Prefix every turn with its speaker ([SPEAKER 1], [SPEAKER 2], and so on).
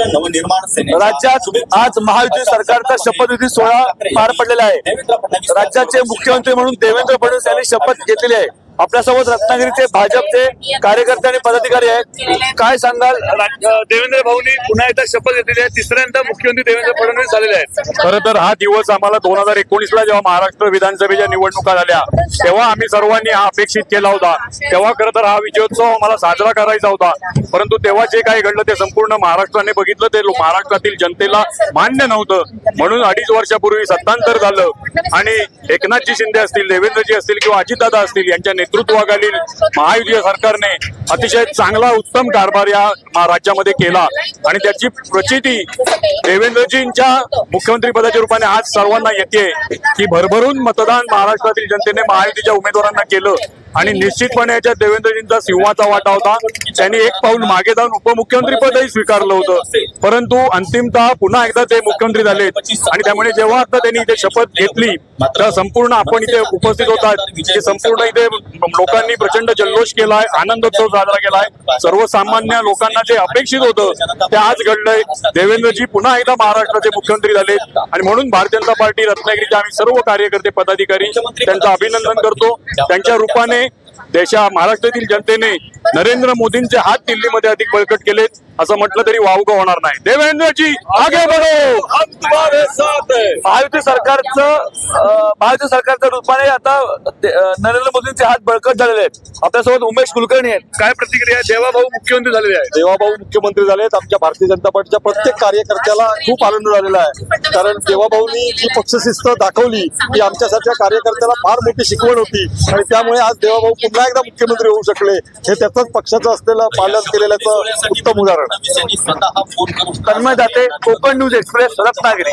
[SPEAKER 1] महाराष्ट्र नवनिर्माण
[SPEAKER 2] राज्यात आज महायुती सरकारचा शपथविधी सोहळा पार पडलेला आहे। राज्याचे मुख्यमंत्री म्हणून देवेंद्र फडणवीस यांनी शपथ घेतलेली आहे। आपल्यासोबत रत्नागिरीचे भाजपचे कार्यकर्ते आणि पदाधिकारी आहेत। काय सांगाल, देवेंद्र भाऊंनी पुन्हा एकदा शपथ घेतलेली आहे, तिसऱ्यांदा मुख्यमंत्री देवेंद्र फडणवीस झालेले आहेत।
[SPEAKER 3] खरं तर हा दिवस आम्हाला 2019ला जेव्हा महाराष्ट्र विधानसभेच्या निवडणुका झाल्या तेव्हा आम्ही सर्वांनी हा अपेक्षित केला होता। तेव्हा खरं तर हा विजयोत्सव आम्हाला साजरा करायचा होता, परंतु तेव्हा जे काही घडलं ते संपूर्ण महाराष्ट्राने बघितलं, ते महाराष्ट्रातील जनतेला मान्य नव्हतं। म्हणून 2.5 वर्षापूर्वी सत्तांतर झालं आणि एकनाथजी शिंदे असतील, देवेंद्रजी असतील किंवा अजितदादा असतील यांच्या नेतृत्वाखालील महायुतीय सरकारने अतिशय चांगला उत्तम कारभार या राज्यामध्ये केला आणि त्याची प्रचिती देवेंद्रजींच्या मुख्यमंत्री पदाच्या रूपाने आज सर्वांना येते की भरभरून मतदान महाराष्ट्रातील जनतेने महायुतीच्या उमेदवारांना केलं आणि निश्चितपणे याच्यात देवेंद्रजींचा सिंहाचा वाटा होता। त्यांनी एक पाऊल मागे जाऊन उपमुख्यमंत्री पदही स्वीकारलं होतं, परंतु अंतिमतः पुन्हा एकदा ते मुख्यमंत्री झालेत आणि त्यामुळे जेव्हा आता त्यांनी इथे शपथ घेतली तर संपूर्ण आपण इथे उपस्थित होतात की संपूर्ण इथे लोकांनी प्रचंड जल्लोष केलाय, आनंदोत्सव साजरा केलाय। सर्वसामान्य लोकांना जे अपेक्षित होतं ते आज घडलंय। देवेंद्रजी पुन्हा एकदा महाराष्ट्राचे मुख्यमंत्री झालेत आणि म्हणून भारतीय जनता पार्टी रत्नागिरीचे आम्ही सर्व कार्यकर्ते पदाधिकारी त्यांचं अभिनंदन करतो। त्यांच्या रूपाने महाराष्ट्रातील जनतेने नरेंद्र मोदींचे हात दिल्लीमध्ये अधिक बळकट केलेत असं म्हटलं तरी वावगं होणार नाही। देवेंद्रजी आगे बढ़ो, हम तुम्हारे साथ हैं।
[SPEAKER 2] महायुती सरकारच्या रूपाने आता नरेंद्र मोदींचे हात बळकट झालेले आहेत। आपल्यासोबत उमेश कुलकर्णी आहेत। काय प्रतिक्रिया? देवाभाऊ मुख्यमंत्री झालेले आहेत।
[SPEAKER 4] देवाभाऊ मुख्यमंत्री झालेत। आमच्या भारतीय जनता पार्टीच्या प्रत्येक कार्यकर्त्याला खूप आनंद झालेला आहे, कारण देवाभाऊंनी जी पक्षशिस्त दाखवली ती आमच्यासारख्या कार्यकर्त्याला फार मोठी शिकवण होती आणि त्यामुळे आज देवाभाऊ पुन्हा एकदा मुख्यमंत्री होऊ शकले हे त्याच पक्षाचं असलेलं पालन केलेल्याचं उत्तम उदाहरण।
[SPEAKER 2] Tanmay Date, Konkan news express, Ratnagiri.